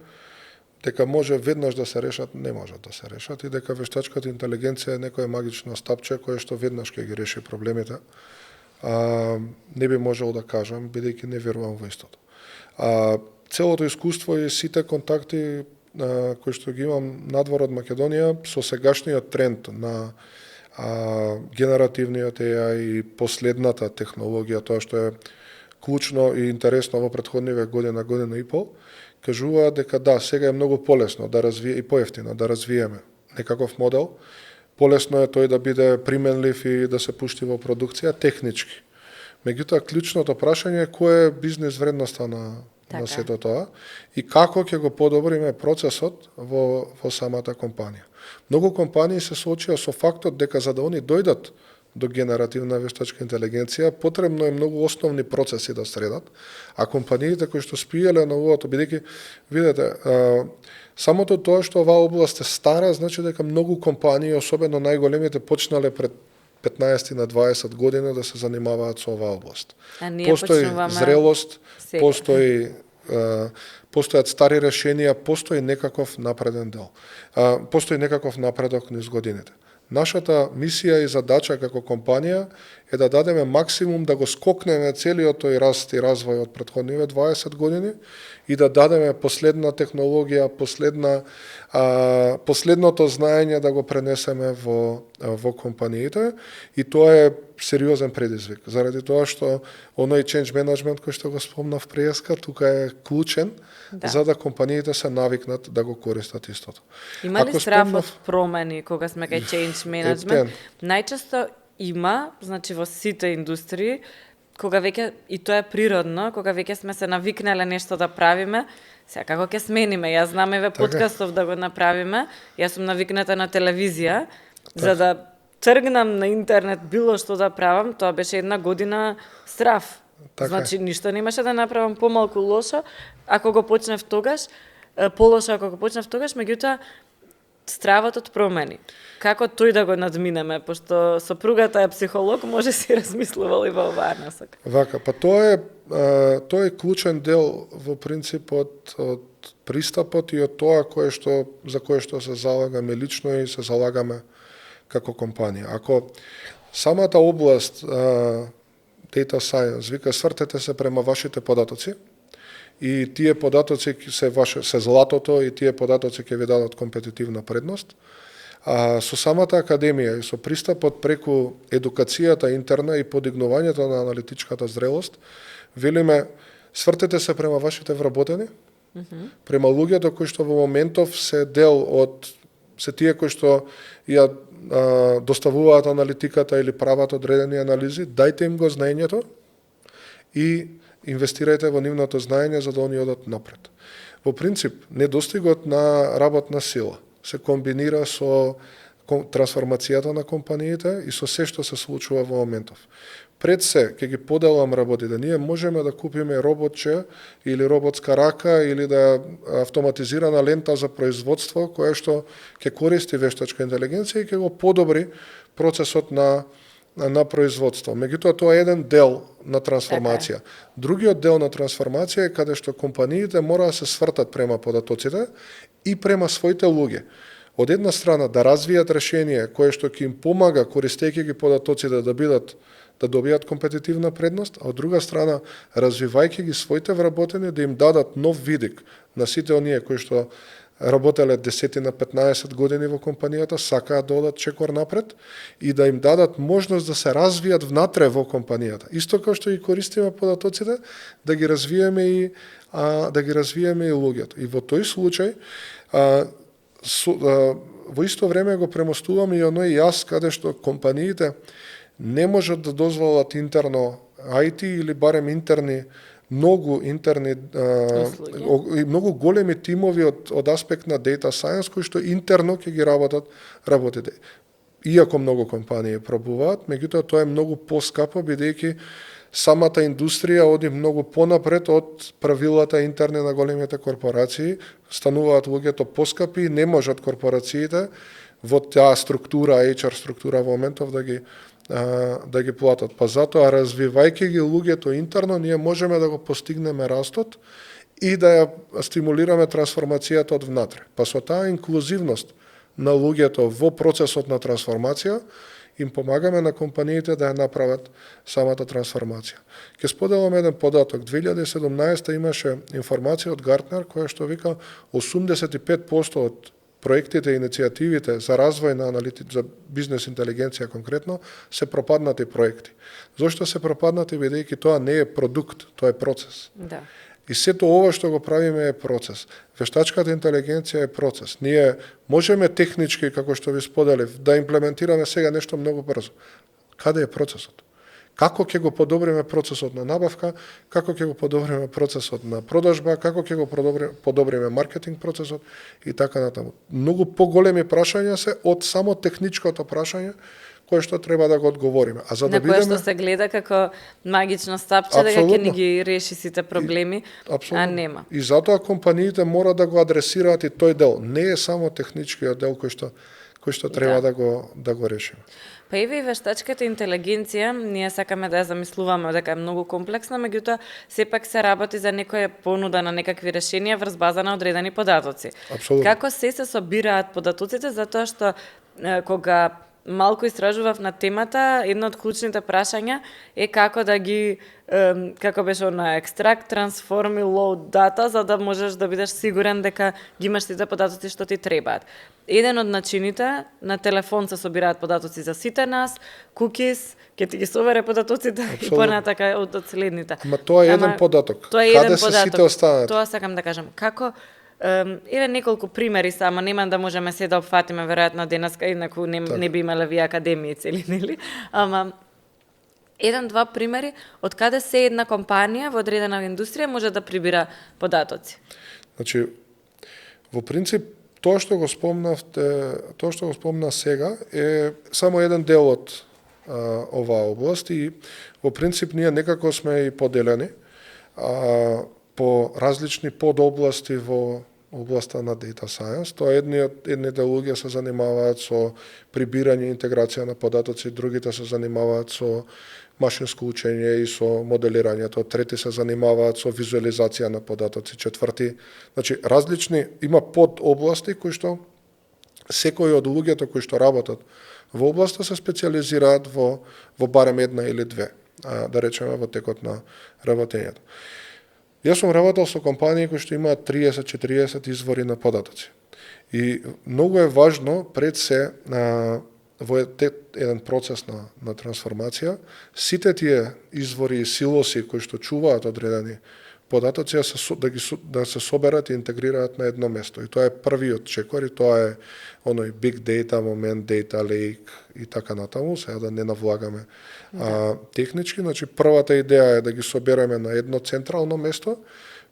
дека може веднаш да се решат, не можат да се решат и дека вештачката интелигенција е некое магично стапче кое што веднаш ќе ги реши проблемите. Не би можел да кажам, бидејќи не верувам во истото. Целото искуство и сите контакти кои што ги имам надвор од Македонија, со сегашниот тренд на генеративниот AI и последната технологија, тоа што е клучно и интересно во претходниве година и пол, кажуваат дека да, сега е многу полесно да развие и поевтино да развиеме некаков модел. Полесно е тој да биде применлив и да се пушти во продукција технички. Меѓутоа, клучното прашање е која е бизнес вредноста на сето тоа и како ќе го подобриме процесот во самата компанија. Многу компании се соочија со фактот дека за да они дојдат до генеративна вештачка интелигенција, потребно е многу основни процеси да средат, а компаниите кои што спиеле на овото, бидејќи, видете, самото тоа што оваа област е стара, значи дека многу компании, особено најголемите, почнале пред 15 на 20 години да се занимаваат со оваа област. Постои зрелост, постојат стари решенија, постои некаков напреден дел. Постои некаков напредок низ годините. Нашата мисија и задача како компанија е да дадеме максимум да го скокнеме целиот тој раст и развој од претходниве 20 години и да дадеме последна технологија, последното знаење да го пренесеме во компаниите и тоа е сериозен предизвик, заради тоа што оној change management кој што го спомнав преска, тука е клучен за да компаниите се навикнат да го користат истото. Има ли страф од промени кога сме кај change management? Најчесто има, значи во сите индустрии, кога веќе, и тоа е природно, кога веќе сме се навикнале нешто да правиме, сега како ќе смениме? Јас знам еве подкастов да го направиме, јас сум навикната на телевизија, за да тргнам на интернет било што да правам, тоа беше една година страф. Значи ништо немаше да направам помалку лошо, ако го почнев тогаш, полошо ако го почнев тогаш, меѓутоа стравот од промени. Како тој да го надминеме, пошто сопругата е психолог, може си размислувал и во оваа насока. Вака, па тоа е клучен дел во принцип од пристапот и од тоа за кое што се залагаме лично и се залагаме како компанија. Ако самата област data science вика свртете се према вашите податоци и тие податоци се златото и тие податоци ќе ви дадат компетитивна предност. Со самата академија и со пристапот преку едукацијата интерна и подигнувањето на аналитичката зрелост, велиме свртете се према вашите вработени, према луѓето кои што во моментов се дел од се тие кои што ја доставуваат аналитиката или прават одредени анализи, дајте им го знаењето и инвестирајте во нивното знаење за да они одат напред. Во принцип, недостигот на работна сила се комбинира со трансформацијата на компаниите и со се што се случува во моментов. Пред се, ќе ги поделам работите, ние можеме да купиме роботче или роботска рака или да автоматизирана лента за производство која што ќе користи вештачка интелигенција и ќе го подобри процесот на производство. Меѓутоа, тоа е еден дел на трансформација. Другиот дел на трансформација е каде што компаниите мора да се свртат према податоците и према своите луѓе. Од една страна да развијат решение кое што ќе им помага користејќи ги податоците да добијат компетитивна предност, а од друга страна развивајќи ги своите вработени да им дадат нов видик на сите оние кои што работеле 10 на 15 години во компанијата, сакаат да одат чекор напред и да им дадат можност да се развијат внатре во компанијата. Исто како што ги користиме податоците, да ги развиеме и луѓето. И во тој случај во исто време го премостуваме и оној јас каде што компаниите не можат да дозволат интерно IT или барем многу големи тимови од аспект на data science кои што интерно ќе ги работите. Иако многу компании пробуваат, меѓутоа тоа е многу поскапо бидејќи самата индустрија оди многу понапред од правилата интерни на големите корпорации, стануваат луѓето поскапи и не можат корпорациите во таа структура, HR структура во моментов да ги платат. Па затоа, развивајќи ги луѓето интерно, ние можеме да го постигнеме растот и да ја стимулираме трансформацијата од внатре. Па со таа инклузивност на луѓето во процесот на трансформација им помагаме на компаниите да ја направат самата трансформација. Ке споделам еден податок. 2017 имаше информација од Гартнер која што вика 85% од проектите и иницијативите за развој на за бизнес интелигенција конкретно се пропаднати проекти. Зошто се пропаднати? Бидејќи тоа не е продукт, тоа е процес. Да. И сето ова што го правиме е процес. Вештачката интелигенција е процес. Ние можеме технички, како што ви споделив, да имплементираме сега нешто многу брзо. Каде е процесот? Како ќе го подобриме процесот на набавка, како ќе го подобриме процесот на продажба, како ќе го подобриме маркетинг процесот и така натаму. Многу поголеми прашања се од само техничкото прашање кое што треба да го одговориме. А за да на кое бидеме што се гледа како магично стапче дека ќе ни ги реши сите проблеми, а нема. И затоа компаниите мора да го адресираат и тој дел. Не е само техничкиот дел кој што треба да го решиме. Па и вештачката интелигенција, ние сакаме да ја замислуваме дека е многу комплексна, меѓутоа сепак се работи за некоја понуда на некакви решенија врз база на одредени податоци. Апсолутно. Како се собираат податоците, затоа што кога малку истражував на темата, едно од клучните прашања е како да ги како беше на екстракт, трансформ и лоуд дата, за да можеш да бидеш сигурен дека ги имаш сите податоци што ти требаат. Еден од начините, на телефон се собираат податоци за сите нас, cookies, ќе ти ги собере податоците и понатака од следните. Ама тоа е еден податок. Тоа е Каде еден се податок. сите останати? Тоа сакам да кажам. Како еве неколку примери само, нема да можеме се да опфатиме веројатно денеска, инаку не би имале вие академии цели, нели? Ама еден-два примери од каде се една компанија во одредена индустрија може да прибира податоци. Значи, во принцип тоа што го спомна сега е само еден дел од оваа област и во принцип ние некако сме и поделени по различни подобласти во областа на Data Science. Тоа едните луѓе се занимаваат со прибирање и интеграција на податоци, другите се занимаваат со машинско учење и со моделирањето, трети се занимаваат со визуализација на податоци, четврти, значи различни, има подобласти кои што секој од луѓето кои што работат во областа се специализираат во барем една или две, да речеме во текот на работењето. Јас сум работел со компании кои што имаат 30-40 извори на податоци. И многу е важно пред се во еден процес на трансформација, сите тие извори и силоси кои што чуваат одредени податоци да се соберат и интегрираат на едно место. И тоа е првиот чекор и тоа е оној big data момент, data lake и така натаму, сега да не навлагаме технички. Значи првата идеја е да ги собереме на едно централно место,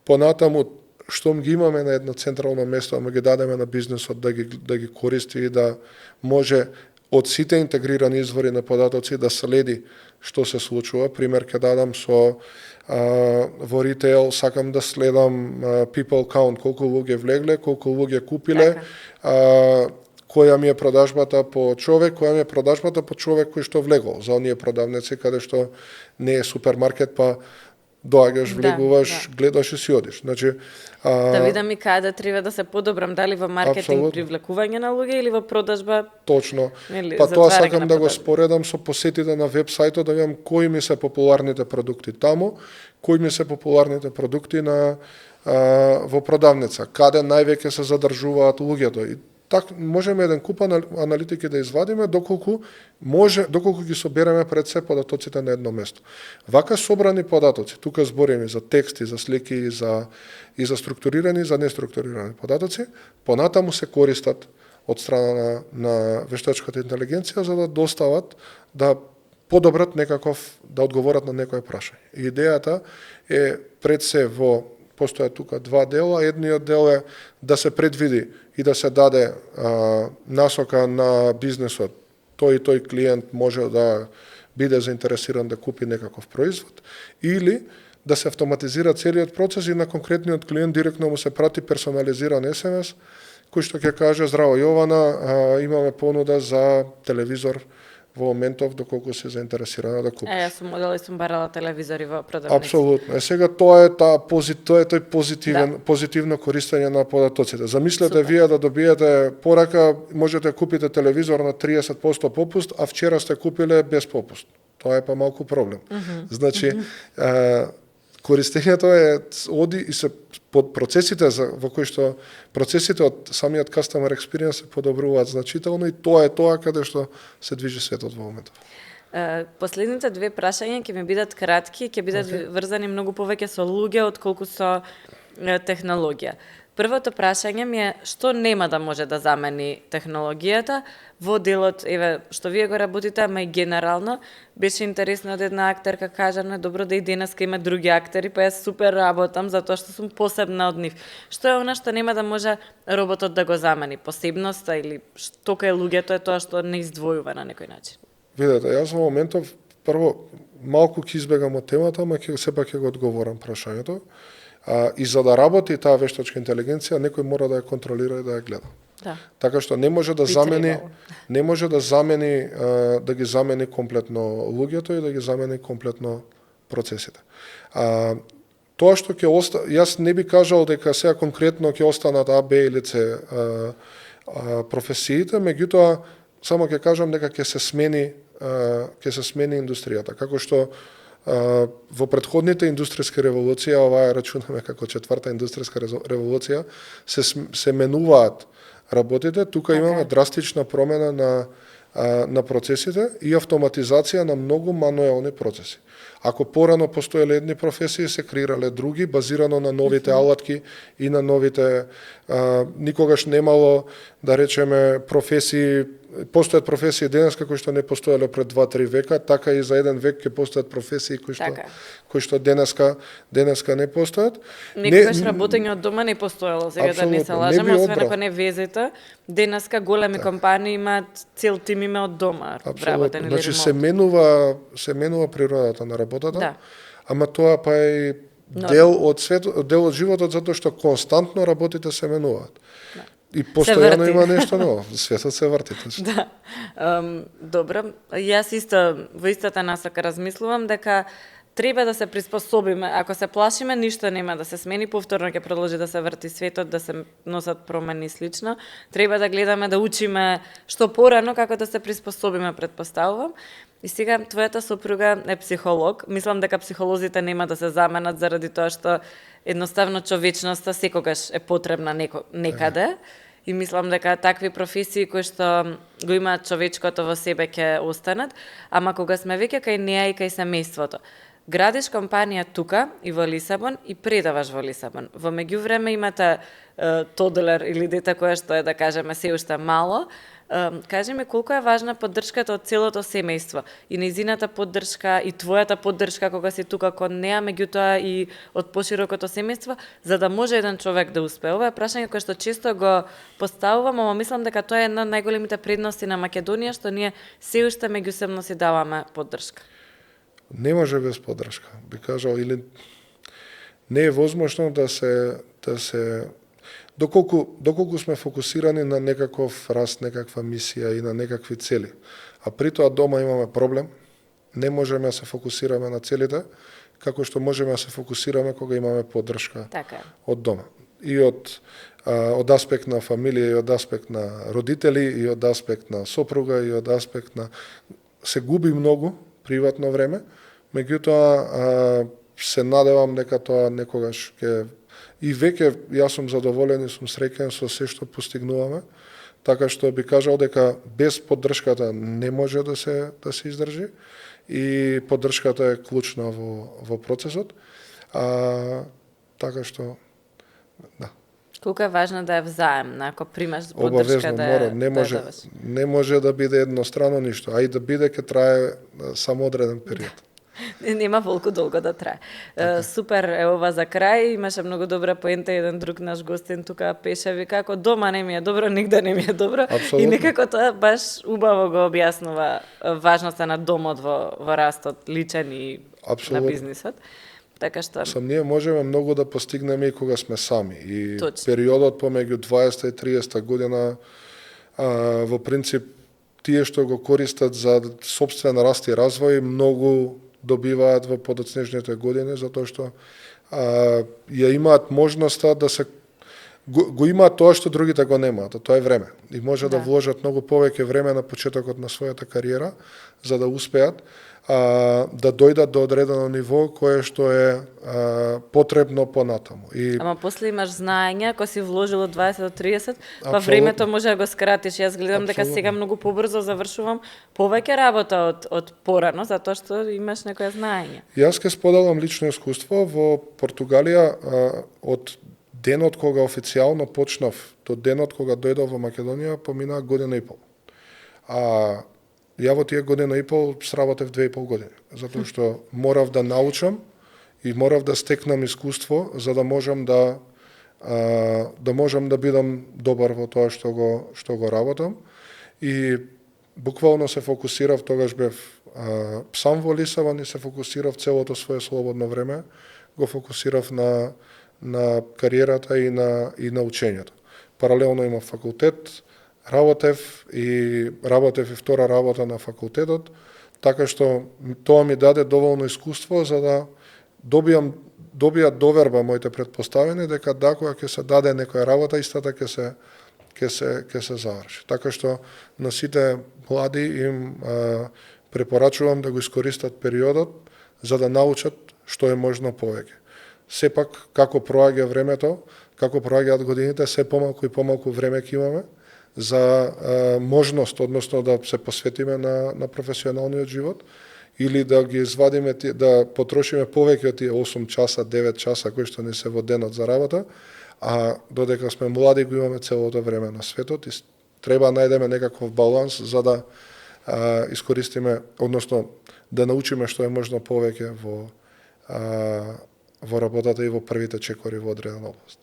понатаму штом ги имаме на едно централно место, ама ги дадеме на бизнесот да ги користи и да може од сите интегрирани извори на податоци да следи што се случува. Пример ќе дадам со во ритейл, сакам да следам people count, колку луѓе влегле, колку луѓе купиле, која ми е продажбата по човек, која ми е продажбата по човек кој што влегол. За оние продавници каде што не е супермаркет, па доаѓаш, влегуваш, гледаш и си одиш. Значи, да видам и каде треба да се подобрам, дали во маркетинг, привлекување на луѓе или во продажба. Точно. Па тоа сакам да го споредам со посетите на веб-сајтот, да видам кои ми се популарните продукти таму, кои ми се популарните продукти во продавница, каде највеќе се задржуваат луѓето. И можеме еден куп аналитики да извадиме доколку ги собереме пред се податоците на едно место. Вака собрани податоци, тука збориме за текст и за слики и за структурирани и за неструктурирани податоци, понатаму се користат од страна на вештачката интелигенција за да достават, да подобрат некаков, да одговорат на некое прашање. И идејата е пред се постојат тука два дела. Едниот дел е да се предвиди и да се даде насока на бизнесот. Тој и тој клиент може да биде заинтересиран да купи некаков производ, или да се автоматизира целиот процес и на конкретниот клиент директно му се прати персонализиран SMS кој што ќе каже: здраво Јована, имаме понуда за телевизор во моментов доколку си заинтересирана да купиш. Јас сум одела и сум барала телевизори во продавници. Апсолутно. Сега тоа е тој позитивно користење на податоците. Замислете Супер. вие да добиете порака, можете да купите телевизор на 30% попуст, а вчера сте купиле без попуст. Тоа е па малку проблем. Значи, користењето оди и се под процесите во кои што процесите од самиот customer experience се подобруваат значително и тоа е тоа каде што се движи светот во моментов. Последните две прашања ќе ми бидат кратки, ќе бидат врзани многу повеќе со луѓе отколку со технологија. Првото прашање ми е што нема да може да замени технологијата во делот, еве, што вие го работите, ама и генерално. Беше интересно од една актерка кажа, но е добро да и денеска има други актери, па јас супер работам затоа што сум посебна од нив. Што е она што нема да може роботот да го замени? Посебноста или што кај луѓето е тоа што не издвојува на некој начин? Видете, јас во моментов прво малку ќе избегам од темата, ама сепак ќе го одговорам прашањето. И за да работи таа вештачка интелигенција, некој мора да ја контролира и да ја гледа. Да. Така што не може да ги замени комплетно луѓето и да ги замени комплетно процесите. Тоа што ќе јас не би кажал дека сега конкретно ќе останат А, Б или С професиите, меѓутоа само ќе кажам дека ќе се смени индустријата, како што во претходните индустријски револуции, ова ја рачунаме како четврта индустријска револуција, се менуваат работите, тука имаме драстична промена на процесите и автоматизација на многу мануелни процеси. Ако порано постоеле едни професии, се креирале други, базирано на новите алатки и на новите, никогаш немало, да речеме, професии, постојат професии денеска кои што не постоеле пред 2-3 века, така и за еден век ќе постојат професии кои што денеска не постојат. Некогаш работење од дома не постоело, сега да не се лажеме, освен ако не везете. Денеска големи компании имаат цел тим има од дома вработен или ремонт. Значи се менува природата на работата, ама тоа па е дел од животот затоа што константно работите се менуваат. И постојано има нешто ново. Светот се врти. Да. Добро. Јас исто во истата насока размислувам дека треба да се приспособиме. Ако се плашиме, ништо нема да се смени, повторно ќе продолжи да се врти светот, да се носат промени и слично. Треба да гледаме, да учиме што порано, како да се приспособиме, предпоставувам. И сега, твојата сопруга е психолог. Мислам дека психолозите нема да се заменат заради тоа што едноставно човечноста секогаш е потребна некаде. И мислам дека такви професии кои што го имаат човечкото во себе ќе останат, ама кога сме веќе кај неа и кај семејството, градиш компанија тука и во Лисабон и предаваш во Лисабон. Во меѓувреме имате тодлер или дете кое што е, да кажеме, се уште мало. Кажи ми колку е важна поддршката од целото семејство и нејзината поддршка и твојата поддршка кога си тука кон неа, меѓутоа и од поширокото семејство, за да може еден човек да успее. Ова е прашање кое што често го поставувам, ама мислам дека тоа е една од најголемите предности на Македонија, што ние се уште меѓусебно си даваме поддршка. Не може без поддршка, би кажал, или не е возможно да се доколку сме фокусирани на некаков раст, некаква мисија и на некакви цели, а при тоа дома имаме проблем, не можеме да се фокусираме на целите, како што можеме да се фокусираме кога имаме поддршка од дома. И од аспект на фамилија, и од аспект на родители, и од аспект на сопруга, и од аспект на... Се губи многу приватно време, меѓутоа се надевам дека тоа некогаш ќе... И веќе јас сум задоволен и сум среќен со се што постигнуваме, така што би кажал дека без поддршката не може да се издржи и поддршката е клучна во процесот. Така што да. Колку е важно да е взаемна, ако примаш поддршка не може да биде еднострано ништо, а и да биде ќе трае само одреден период. Нема волку долго да трае. Супер е ова за крај, имаше многу добра поента, еден друг наш гостин тука пеше, вика, ако дома не ми е добро, нигде не ми е добро. Абсолютно. И некако тоа баш убаво го објаснува важноста на домот во растот личен и на бизнисот. Така што ние можеме многу да постигнеме и кога сме сами. И периодот помеѓу 20 и 30 година во принцип тие што го користат за собствен раст и развој многу добиваат во подоцнежните години затоа што ја имаат можноста да се го имаат тоа што другите го немаат, а тоа е време. И може да вложат многу повеќе време на почетокот на својата кариера за да успеат да дојдат до одредено ниво кое што е потребно понатаму. Ама после имаш знаење, ако си вложил од 20 до 30, па времето може да го скратиш. Јас гледам дека сега многу побрзо завршувам повеќе работа од порано, затоа што имаш некое знаење. Јас ке споделам лично искуство во Португалија од денот кога официјално почнав до денот кога дојдов во Македонија поминаа година и пол. Ја во тие година и пол сработев 2,5 години, затоа што морав да научам и морав да стекнам искуство за да можам да бидам добар во тоа што го работам. И буквално се фокусирав, тогаш бев сам во Лисабон и се фокусирав целото свое слободно време, го фокусирав на кариерата и на учењето. Паралелно имав факултет, работев и втора работа на факултетот, така што тоа ми даде доволно искуство за да добијат доверба моите претпоставени дека кога ќе се даде некоја работа, истата ќе се заврши. Така што на сите млади им препорачувам да го искористат периодот за да научат што е можно повеќе. Сепак, како проаѓа времето, како проаѓаат годините, се помалку и помалку време ќе имаме за можност, односно да се посветиме на професионалниот живот или да ги извадиме, да потрошиме повеќе од тие 8 часа, 9 часа кои што не се во денот за работа, а додека сме млади го имаме целото време на светот и треба да најдеме некаков баланс за да искористиме, односно да научиме што е можно повеќе во работата и во првите чекори во одредена област.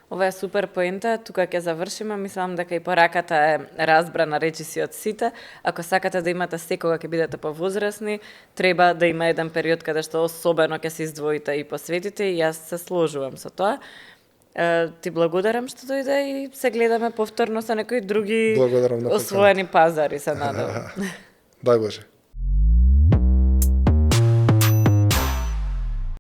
Ова е супер поента, тука ќе завршиме, мислам дека и пораката е разбрана, речи си од сите. Ако сакате да имате секога ќе бидете повозрасни, треба да има еден период каде што особено ќе се издвоите и посветите и јас се сложувам со тоа. Ти благодарам што дојде и се гледаме повторно со некои други освоени пазари, се надевам. Дај Боже.